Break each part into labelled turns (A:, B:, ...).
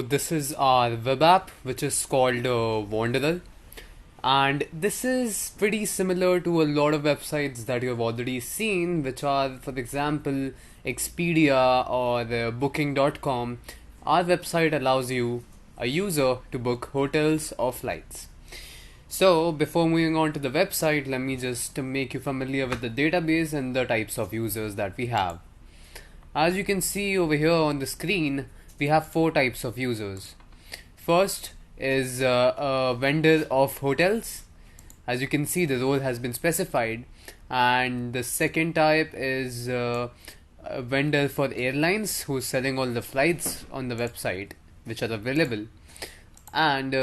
A: this is our web app which is called Wanderer, and this is pretty similar to a lot of websites that you have already seen, which are, for example, Expedia or Booking.com. Our website allows you, a user, to book hotels or flights. So before moving on to the website, let me just make you familiar with the database and the types of users that we have. As you can see over here on the screen, we have four types of users. First is a vendor of hotels. As you can see, the role has been specified. And the second type is a vendor for airlines who's selling all the flights on the website which are available. And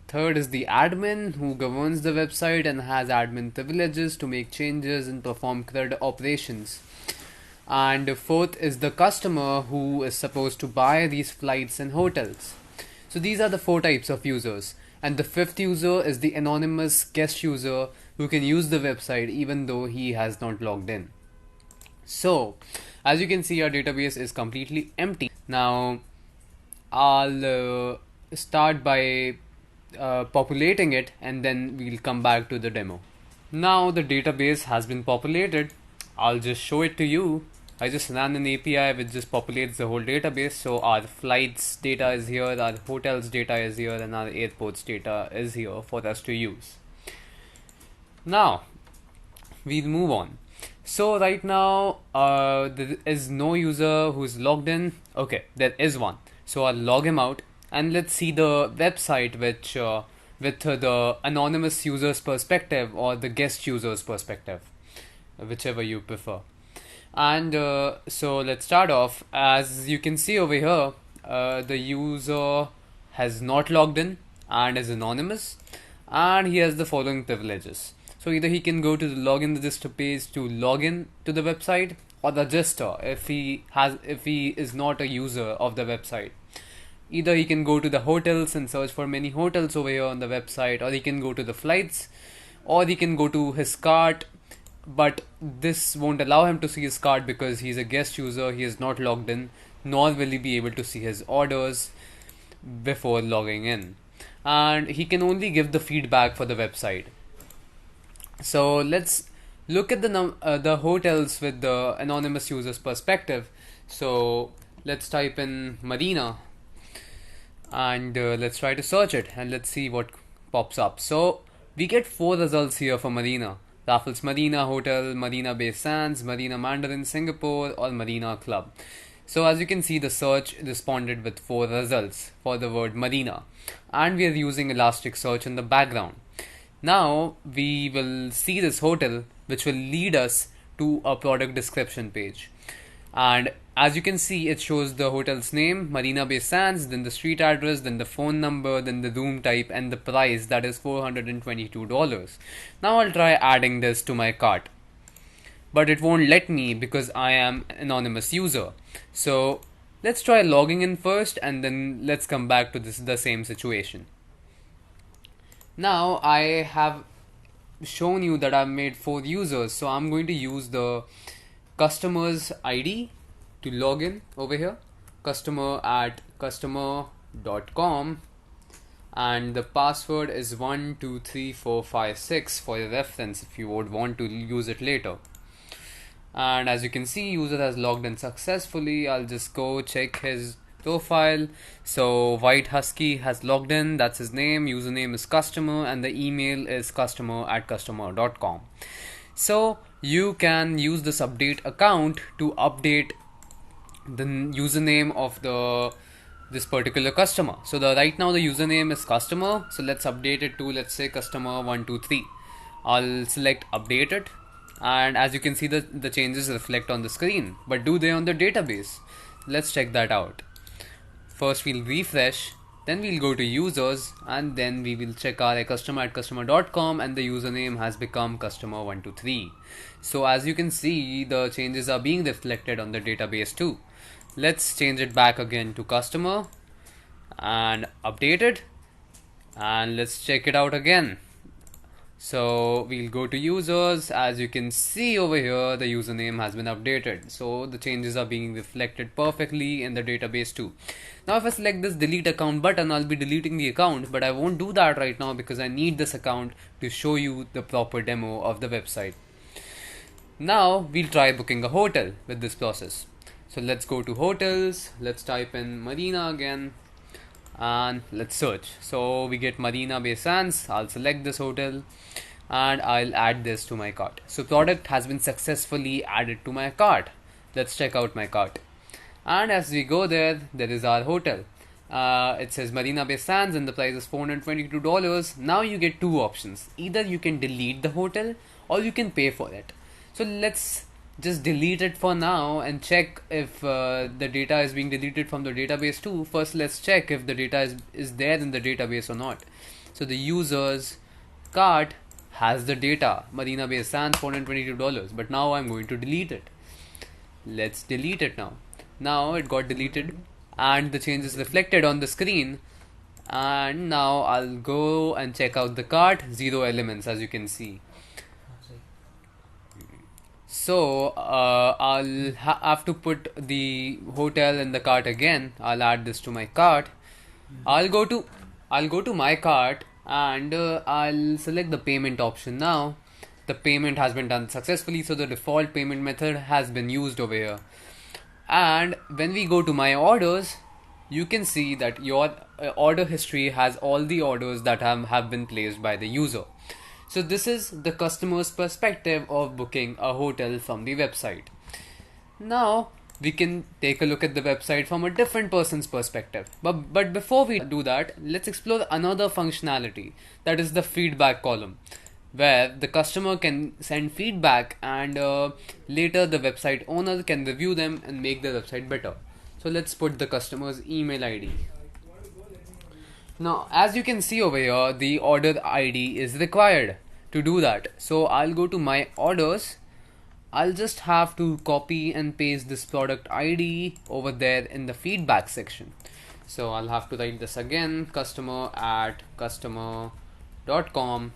A: third is the admin who governs the website and has admin privileges to make changes and perform CRUD operations. And fourth is the customer who is supposed to buy these flights and hotels. So these are the four types of users. And the fifth user is the anonymous guest user who can use the website even though he has not logged in. So as you can see, our database is completely empty. Now I'll start by populating it, and then we'll come back to the demo. Now the database has been populated. I'll just show it to you. I just ran an API which just populates the whole database. So our flights data is here, our hotels data is here, and our airports data is here for us to use. Now we'll move on. So right now there is no user who's logged in. Okay, there is one. So I'll log him out, and let's see the website which with the anonymous user's perspective or the guest user's perspective, whichever you prefer. And so let's start off. As you can see over here, the user has not logged in and is anonymous, and he has the following privileges. So either he can go to the login register page to log in to the website, or register if he is not a user of the website. Either he can go to the hotels and search for many hotels over here on the website, or he can go to the flights, or he can go to his cart. But this won't allow him to see his card because he's a guest user, he is not logged in, nor will he be able to see his orders before logging in. And he can only give the feedback for the website. So let's look at the hotels with the anonymous user's perspective. So let's type in Marina, and let's try to search it, and let's see what pops up. So we get four results here for Marina: Raffles Marina Hotel, Marina Bay Sands, Marina Mandarin Singapore, or Marina Club. So as you can see, the search responded with four results for the word Marina, and we are using Elasticsearch in the background. Now we will see this hotel, which will lead us to a product description page. And as you can see, it shows the hotel's name, Marina Bay Sands, then the street address, then the phone number, then the room type, and the price, that is $422. Now I'll try adding this to my cart, but it won't let me because I am an anonymous user. So let's try logging in first, and then let's come back to the same situation. Now I have shown you that I've made four users, so I'm going to use the customer's ID to log in over here, customer@customer.com, and the password is 123456 for your reference if you would want to use it later. And as you can see, user has logged in successfully. I'll just go check his profile. So White Husky has logged in, that's his name, username is customer, and the email is customer@customer.com. So you can use this update account to update the username of this particular customer. So right now the username is customer, so let's update it to, let's say, customer123. I'll select update it, and as you can see, the changes reflect on the screen, but do they on the database? Let's check that out. First we'll refresh, then we'll go to users, and then we will check our customer@customer.com, and the username has become customer123. So as you can see, the changes are being reflected on the database too. Let's change it back again to customer and update it, and let's check it out again. So we'll go to users. As you can see over here, the username has been updated. So the changes are being reflected perfectly in the database too. Now if I select this delete account button, I'll be deleting the account, but I won't do that right now because I need this account to show you the proper demo of the website. Now we'll try booking a hotel with this process. So let's go to hotels. Let's type in Marina again and let's search. So we get Marina Bay Sands. I'll select this hotel and I'll add this to my cart. So product has been successfully added to my cart. Let's check out my cart. And as we go there is our hotel. It says Marina Bay Sands and the price is $422. Now you get two options. Either you can delete the hotel or you can pay for it. So let's just delete it for now and check if the data is being deleted from the database too. First let's check if the data is there in the database or not. So the user's cart has the data Marina Bay Sands $422, but now I'm going to delete it. Let's delete it now. Now it got deleted and the change is reflected on the screen, and now I'll go and check out the cart. 0 elements, as you can see. So I'll have to put the hotel in the cart again. I'll add this to my cart. I'll go to my cart and I'll select the payment option now. The payment has been done successfully, so the default payment method has been used over here. And when we go to my orders, you can see that your order history has all the orders that have been placed by the user. So this is the customer's perspective of booking a hotel from the website. Now we can take a look at the website from a different person's perspective. But before we do that, let's explore another functionality, that is the feedback column, where the customer can send feedback and later the website owner can review them and make the website better. So let's put the customer's email ID. Now as you can see over here, the order ID is required to do that. So I'll go to my orders. I'll just have to copy and paste this product ID over there in the feedback section. So I'll have to write this again, customer@customer.com,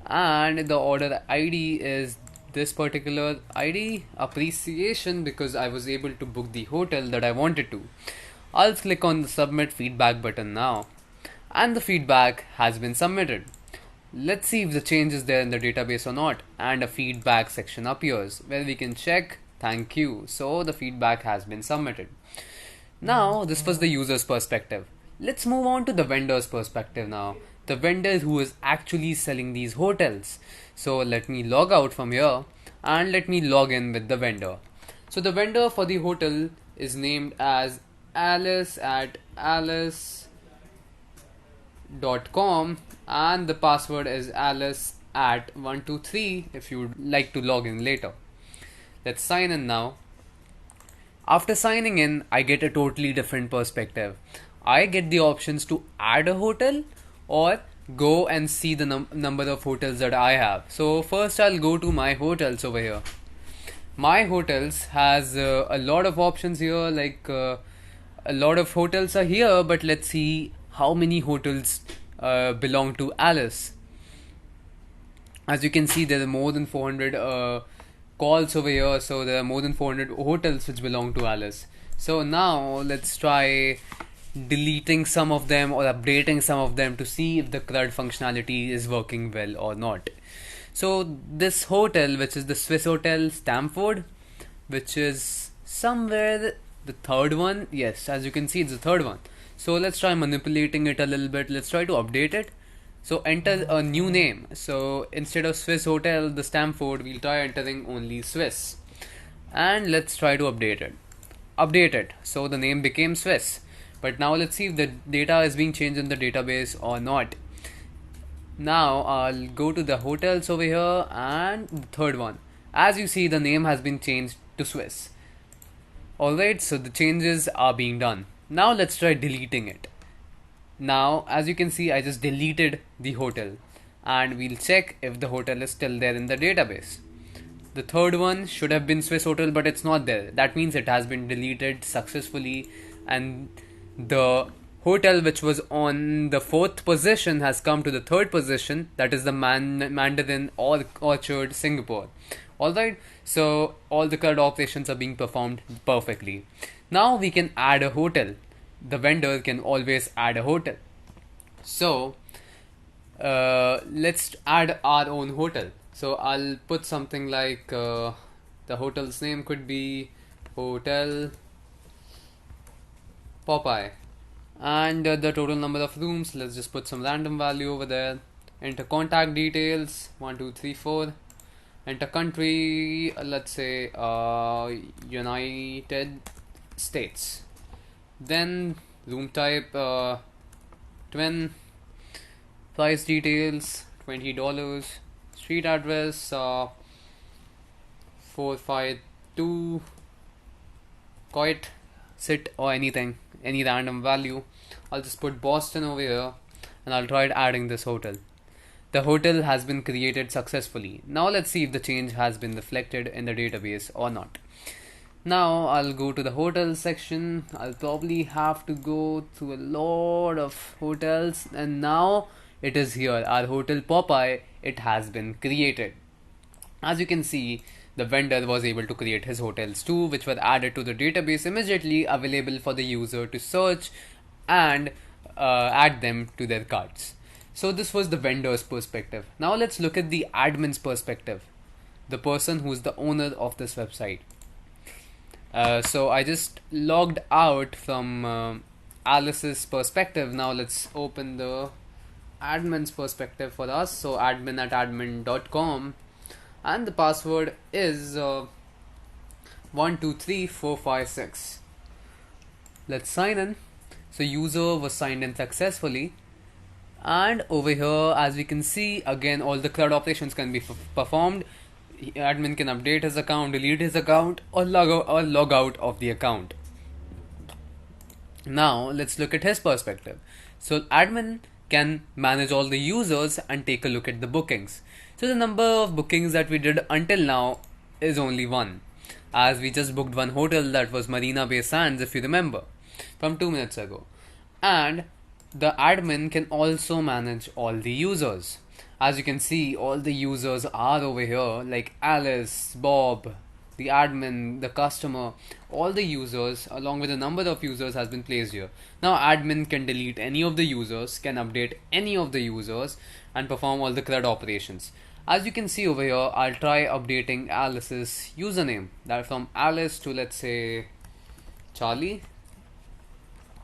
A: and the order ID is this particular ID, appreciation, because I was able to book the hotel that I wanted to. I'll click on the submit feedback button now, and the feedback has been submitted. Let's see if the change is there in the database or not, and a feedback section appears where we can check thank you. So the feedback has been submitted. Now this was the user's perspective. Let's move on to the vendor's perspective now. The vendor who is actually selling these hotels. So let me log out from here and let me log in with the vendor. So the vendor for the hotel is named as alice@alice.com and the password is alice@123 if you would like to log in later. Let's sign in now. After signing in, I get a totally different perspective. I get the options to add a hotel or go and see the number of hotels that I have. So first I'll go to my hotels over here. My hotels has a lot of options here, like a lot of hotels are here, but let's see how many hotels belong to Alice. As you can see, there are more than 400 calls over here, so there are more than 400 hotels which belong to Alice. So now let's try deleting some of them or updating some of them to see if the CRUD functionality is working well or not. So this hotel, which is the Swiss Hotel Stamford, which is somewhere the third one. Yes, as you can see, it's the third one. So let's try manipulating it a little bit. Let's try to update it. So enter a new name. So instead of Swiss Hotel, the Stamford, we'll try entering only Swiss. And let's try to update it. Update it. So the name became Swiss. But now let's see if the data is being changed in the database or not. Now I'll go to the hotels over here and the third one. As you see, the name has been changed to Swiss. Alright, so the changes are being done. Now let's try deleting it. Now as you can see, I just deleted the hotel and we'll check if the hotel is still there in the database. The third one should have been Swiss Hotel, but it's not there. That means it has been deleted successfully and the hotel which was on the 4th position has come to the 3rd position, that is the Mandarin Orchard, Singapore. Alright, so all the CRUD operations are being performed perfectly. Now we can add a hotel. The vendor can always add a hotel. So let's add our own hotel. So I'll put something like the hotel's name could be Hotel Popeye, and the total number of rooms, let's just put some random value over there. Enter contact details 1234. Enter country, let's say United States. Then room type twin. Price details $20. Street address 452 Coit Sit, or anything, any random value. I'll just put Boston over here and I'll try adding this hotel. The hotel has been created successfully. Now let's see if the change has been reflected in the database or not. Now I'll go to the hotel section. I'll probably have to go through a lot of hotels, and now it is here, our Hotel Popeye. It has been created. As you can see, the vendor was able to create his hotels too, which were added to the database, immediately available for the user to search and add them to their carts. So this was the vendor's perspective. Now let's look at the admin's perspective, the person who's the owner of this website. So I just logged out from Alice's perspective. Now let's open the admin's perspective for us. So admin@admin.com, and the password is 123456. Let's sign in. So user was signed in successfully, and over here, as we can see, again all the CRUD operations can be performed. Admin can update his account, delete his account, or log out of the account. Now let's look at his perspective. So admin can manage all the users and take a look at the bookings. So the number of bookings that we did until now is only 1, as we just booked one hotel, that was Marina Bay Sands, if you remember, from 2 minutes ago. And the admin can also manage all the users. As you can see, all the users are over here, like Alice, Bob, the admin, the customer, all the users along with the number of users has been placed here. Now admin can delete any of the users, can update any of the users, and perform all the CRUD operations. As you can see over here, I'll try updating Alice's username, that from Alice to, let's say, Charlie,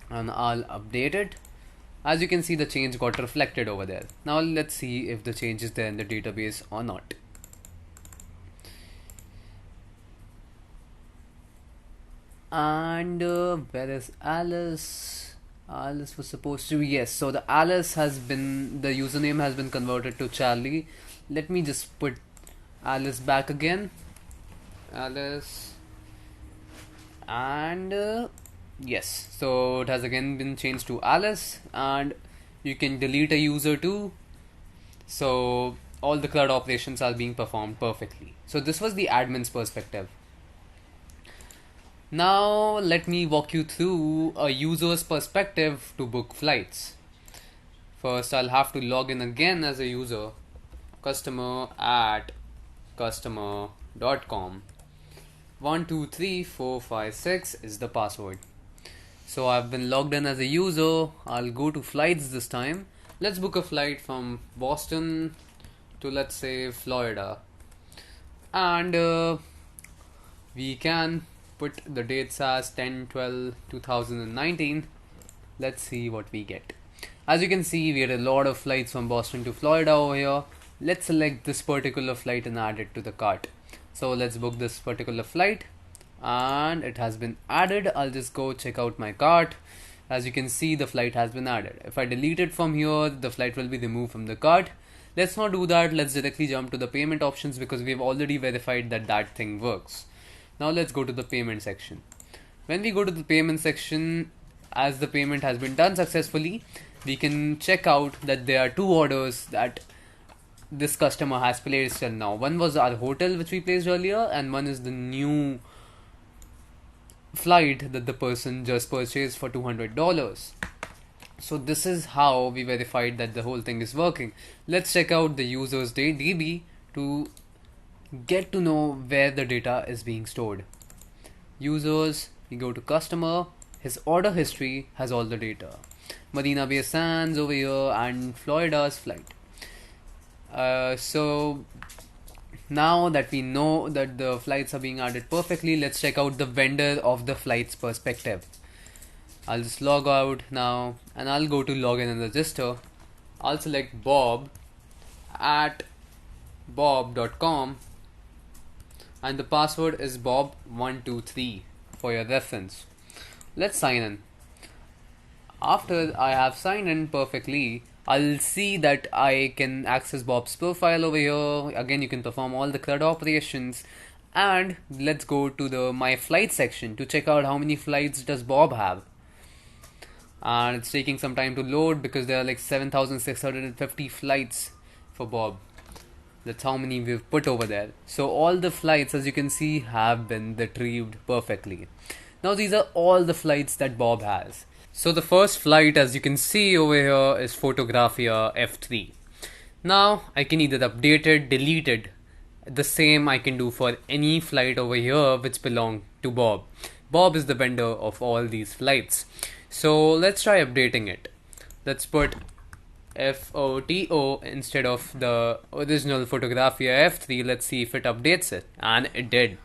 A: and I'll update it. As you can see, the change got reflected over there. Now let's see if the change is there in the database or not. And where is Alice? Alice was supposed to, yes, so the Alice has been, the username has been converted to Charlie. Let me just put Alice back again. Alice, and yes, so it has again been changed to Alice, and you can delete a user too. So all the CRUD operations are being performed perfectly. So this was the admin's perspective. Now let me walk you through a user's perspective to book flights. First, I'll have to log in again as a user. customer@customer.com. 123456 is the password. So I've been logged in as a user. I'll go to flights this time. Let's book a flight from Boston to, let's say, Florida. And we can put the dates as 10/12/2019. Let's see what we get. As you can see, we had a lot of flights from Boston to Florida over here. Let's select this particular flight and add it to the cart. So let's book this particular flight, and it has been added. I'll just go check out my cart. As you can see, the flight has been added. If I delete it from here, the flight will be removed from the cart. Let's not do that. Let's directly jump to the payment options, because we've already verified that that thing works. Now let's go to the payment section. When we go to the payment section, as the payment has been done successfully, we can check out that there are 2 orders that this customer has placed till now. One was our hotel, which we placed earlier, and one is the new flight that the person just purchased for $200. So this is how we verified that the whole thing is working. Let's check out the user's DB to get to know where the data is being stored. Users, we go to customer, his order history has all the data. Marina Bay Sands over here and Florida's flight. So now that we know that the flights are being added perfectly, let's check out the vendor of the flight's perspective. I'll just log out now and I'll go to login and register. I'll select Bob at bob.com and the password is bob123 for your reference. Let's sign in. After I have signed in perfectly, I'll see that I can access Bob's profile over here. Again, you can perform all the CRUD operations. And let's go to the My Flight section to check out how many flights does Bob have. And it's taking some time to load because there are like 7,650 flights for Bob. That's how many we've put over there. So all the flights, as you can see, have been retrieved perfectly. Now these are all the flights that Bob has. So the first flight, as you can see over here, is Photographia F3. Now I can either update it, delete it. The same I can do for any flight over here which belong to Bob. Bob is the vendor of all these flights. So let's try updating it. Let's put FOTO instead of the original Photographia F3. Let's see if it updates it. And it did.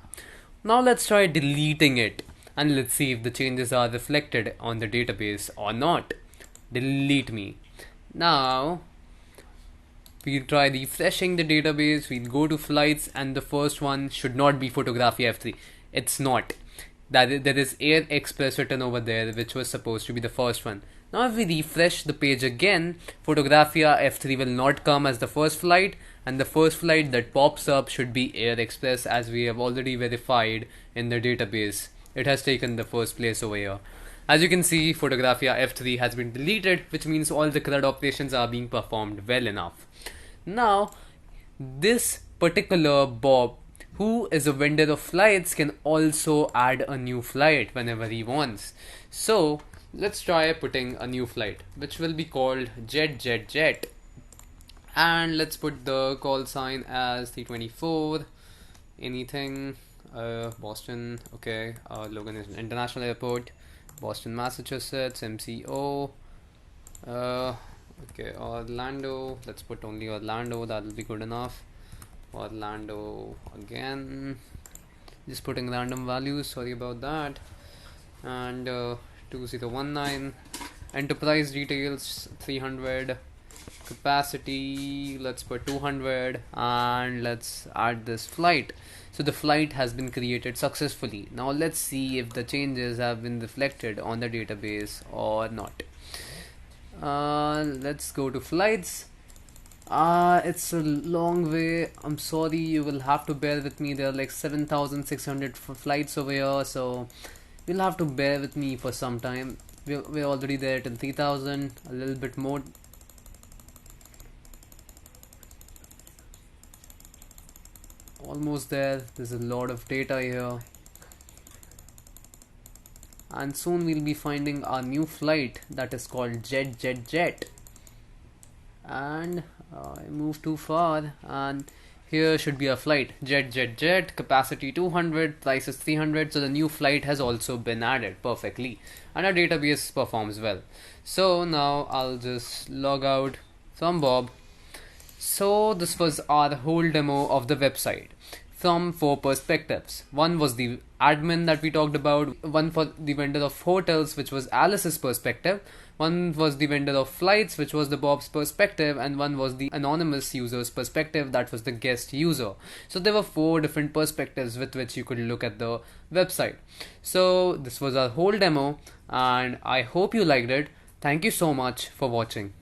A: Now let's try deleting it. And let's see if the changes are reflected on the database or not. Delete me. Now we'll try refreshing the database. We'll go to flights and the first one should not be Photographia F3. It's not. There is Air Express written over there, which was supposed to be the first one. Now if we refresh the page again, Photographia F3 will not come as the first flight, and the first flight that pops up should be Air Express, as we have already verified in the database. It has taken the first place over here. As you can see, Photographia F3 has been deleted, which means all the CRUD operations are being performed well enough. Now, this particular Bob, who is a vendor of flights, can also add a new flight whenever he wants. So let's try putting a new flight, which will be called Jet. And let's put the call sign as 324. Anything. Boston, okay. Logan is an international airport. Boston, Massachusetts, MCO. Okay, Orlando. Let's put only Orlando. That'll be good enough. Orlando again. Just putting random values. Sorry about that. And 2019. Enterprise details 300. Capacity, let's put 200, and let's add this flight. So the flight has been created successfully. Now let's see if the changes have been reflected on the database or not. Let's go to flights. It's a long way. I'm sorry, you will have to bear with me. There are like 7,600 flights over here, so you'll have to bear with me for some time. We're already there till 3,000, a little bit more. Almost there. There's a lot of data here, and soon we'll be finding our new flight that is called Jet. And I moved too far, and here should be a flight Jet. Capacity 200, price is 300. So the new flight has also been added perfectly, and our database performs well. So now I'll just log out from Bob. So this was our whole demo of the website from 4 perspectives. One was the admin that we talked about, one for the vendor of hotels, which was Alice's perspective, one was the vendor of flights, which was the Bob's perspective, and one was the anonymous user's perspective, that was the guest user. So there were 4 different perspectives with which you could look at the website. So this was our whole demo, and I hope you liked it. Thank you so much for watching.